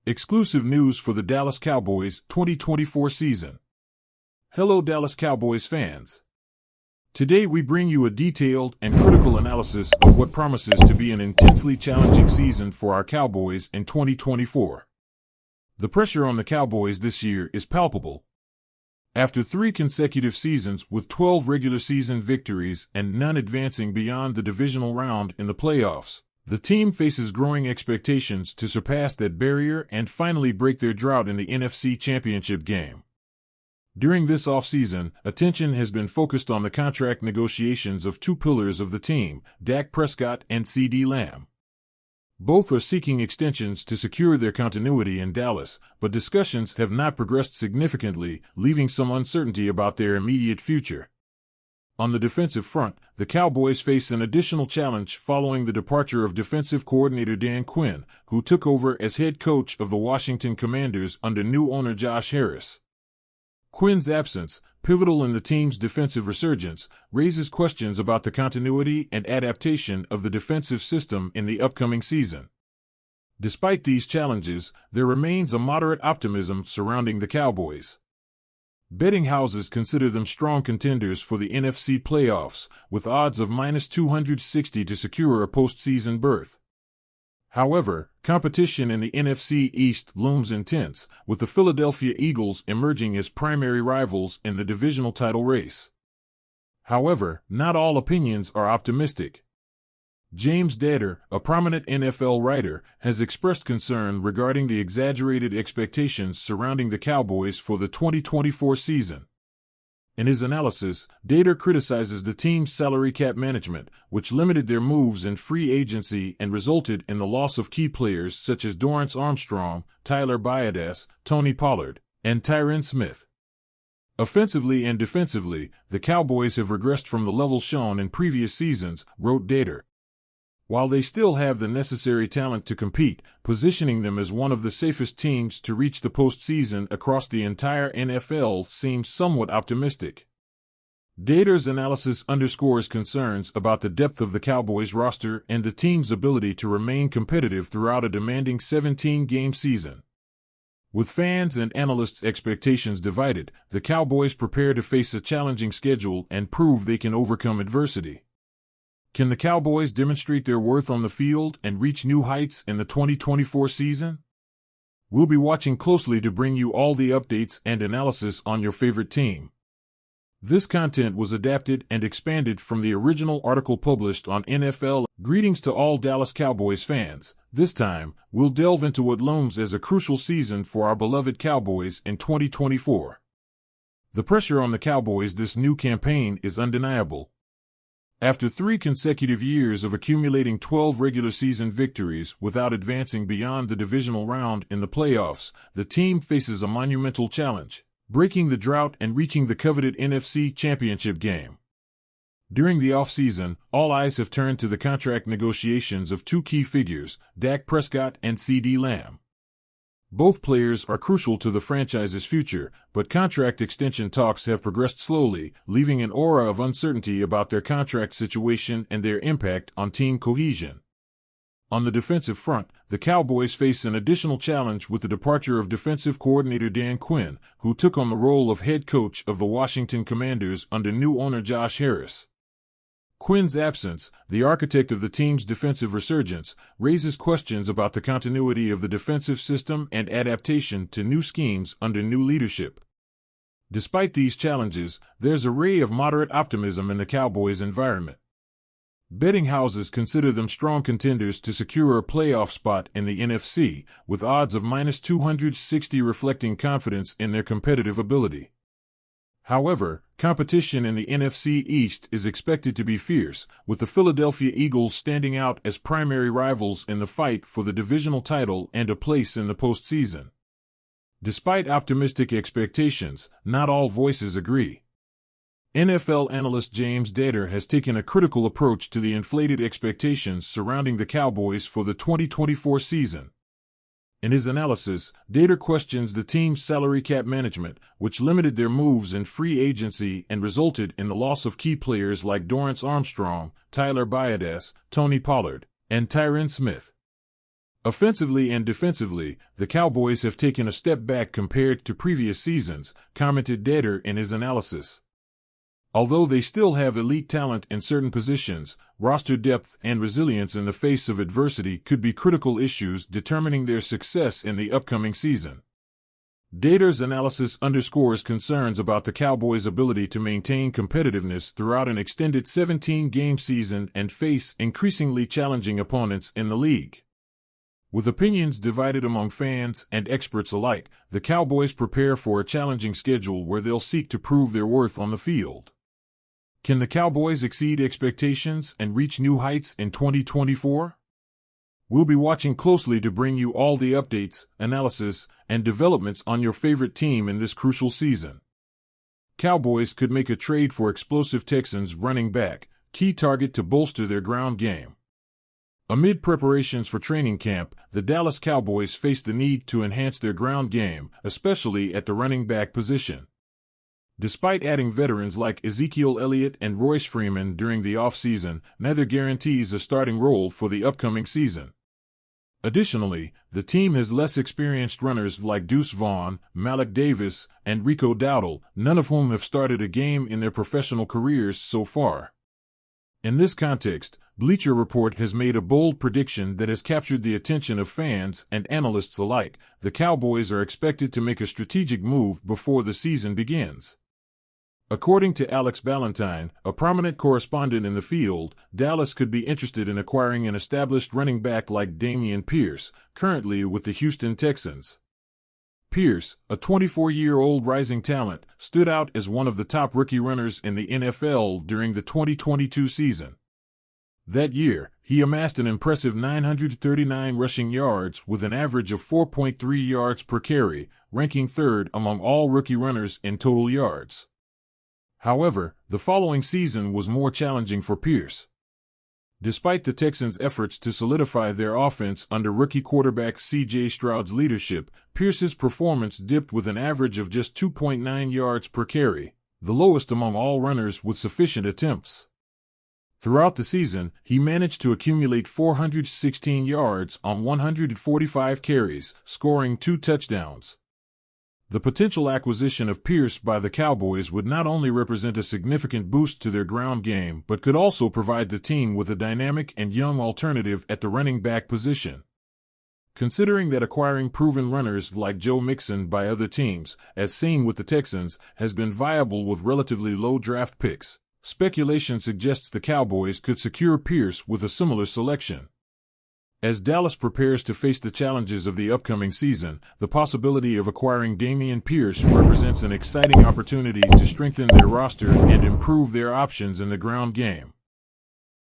Exclusive news for the Dallas Cowboys 2024 season. Hello Dallas Cowboys fans. Today we bring you a detailed and critical analysis of what promises to be an intensely challenging season for our Cowboys in 2024. The pressure on the Cowboys this year is palpable. After 3 consecutive seasons with 12 regular season victories and none advancing beyond the divisional round in the playoffs, the team faces growing expectations to surpass that barrier and finally break their drought in the NFC Championship game. During this offseason, attention has been focused on the contract negotiations of 2 pillars of the team, Dak Prescott and CeeDee Lamb. Both are seeking extensions to secure their continuity in Dallas, but discussions have not progressed significantly, leaving some uncertainty about their immediate future. On the defensive front, the Cowboys face an additional challenge following the departure of defensive coordinator Dan Quinn, who took over as head coach of the Washington Commanders under new owner Josh Harris. Quinn's absence, pivotal in the team's defensive resurgence, raises questions about the continuity and adaptation of the defensive system in the upcoming season. Despite these challenges, there remains a moderate optimism surrounding the Cowboys. Betting houses consider them strong contenders for the NFC playoffs, with odds of -260 to secure a postseason berth. However, competition in the NFC East looms intense, with the Philadelphia Eagles emerging as primary rivals in the divisional title race. However, not all opinions are optimistic. James Dader, a prominent NFL writer, has expressed concern regarding the exaggerated expectations surrounding the Cowboys for the 2024 season. In his analysis, Dader criticizes the team's salary cap management, which limited their moves in free agency and resulted in the loss of key players such as Dorance Armstrong, Tyler Biadasz, Tony Pollard, and Tyron Smith. Offensively and defensively, the Cowboys have regressed from the level shown in previous seasons, wrote Dader. While they still have the necessary talent to compete, positioning them as one of the safest teams to reach the postseason across the entire NFL seems somewhat optimistic. Dader's analysis underscores concerns about the depth of the Cowboys roster and the team's ability to remain competitive throughout a demanding 17-game season. With fans and analysts' expectations divided, the Cowboys prepare to face a challenging schedule and prove they can overcome adversity. Can the Cowboys demonstrate their worth on the field and reach new heights in the 2024 season? We'll be watching closely to bring you all the updates and analysis on your favorite team. This content was adapted and expanded from the original article published on NFL. Greetings to all Dallas Cowboys fans. This time, we'll delve into what looms as a crucial season for our beloved Cowboys in 2024. The pressure on the Cowboys this new campaign is undeniable. After 3 consecutive years of accumulating 12 regular season victories without advancing beyond the divisional round in the playoffs, the team faces a monumental challenge, breaking the drought and reaching the coveted NFC Championship game. During the offseason, all eyes have turned to the contract negotiations of 2 key figures, Dak Prescott and CeeDee Lamb. Both players are crucial to the franchise's future, but contract extension talks have progressed slowly, leaving an aura of uncertainty about their contract situation and their impact on team cohesion. On the defensive front, the Cowboys face an additional challenge with the departure of defensive coordinator Dan Quinn, who took on the role of head coach of the Washington Commanders under new owner Josh Harris. Quinn's absence, the architect of the team's defensive resurgence, raises questions about the continuity of the defensive system and adaptation to new schemes under new leadership. Despite these challenges, there's a ray of moderate optimism in the Cowboys' environment. Betting houses consider them strong contenders to secure a playoff spot in the NFC, with odds of -260 reflecting confidence in their competitive ability. However, competition in the NFC East is expected to be fierce, with the Philadelphia Eagles standing out as primary rivals in the fight for the divisional title and a place in the postseason. Despite optimistic expectations, not all voices agree. NFL analyst James Dader has taken a critical approach to the inflated expectations surrounding the Cowboys for the 2024 season. In his analysis, Dader questions the team's salary cap management, which limited their moves in free agency and resulted in the loss of key players like Dorance Armstrong, Tyler Biadasz, Tony Pollard, and Tyron Smith. Offensively and defensively, the Cowboys have taken a step back compared to previous seasons, commented Dater in his analysis. Although they still have elite talent in certain positions, roster depth and resilience in the face of adversity could be critical issues determining their success in the upcoming season. Dater's analysis underscores concerns about the Cowboys' ability to maintain competitiveness throughout an extended 17-game season and face increasingly challenging opponents in the league. With opinions divided among fans and experts alike, the Cowboys prepare for a challenging schedule where they'll seek to prove their worth on the field. Can the Cowboys exceed expectations and reach new heights in 2024? We'll be watching closely to bring you all the updates, analysis, and developments on your favorite team in this crucial season. Cowboys could make a trade for explosive Texans running back, key target to bolster their ground game. Amid preparations for training camp, the Dallas Cowboys face the need to enhance their ground game, especially at the running back position. Despite adding veterans like Ezekiel Elliott and Royce Freeman during the offseason, neither guarantees a starting role for the upcoming season. Additionally, the team has less experienced runners like Deuce Vaughn, Malik Davis, and Rico Dowdle, none of whom have started a game in their professional careers so far. In this context, Bleacher Report has made a bold prediction that has captured the attention of fans and analysts alike. The Cowboys are expected to make a strategic move before the season begins. According to Alex Ballantyne, a prominent correspondent in the field, Dallas could be interested in acquiring an established running back like Dameon Pierce, currently with the Houston Texans. Pierce, a 24-year-old rising talent, stood out as one of the top rookie runners in the NFL during the 2022 season. That year, he amassed an impressive 939 rushing yards with an average of 4.3 yards per carry, ranking third among all rookie runners in total yards. However, the following season was more challenging for Pierce. Despite the Texans' efforts to solidify their offense under rookie quarterback C.J. Stroud's leadership, Pierce's performance dipped with an average of just 2.9 yards per carry, the lowest among all runners with sufficient attempts. Throughout the season, he managed to accumulate 416 yards on 145 carries, scoring 2 touchdowns. The potential acquisition of Pierce by the Cowboys would not only represent a significant boost to their ground game but could also provide the team with a dynamic and young alternative at the running back position. Considering that acquiring proven runners like Joe Mixon by other teams, as seen with the Texans, has been viable with relatively low draft picks, speculation suggests the Cowboys could secure Pierce with a similar selection. As Dallas prepares to face the challenges of the upcoming season, the possibility of acquiring Dameon Pierce represents an exciting opportunity to strengthen their roster and improve their options in the ground game.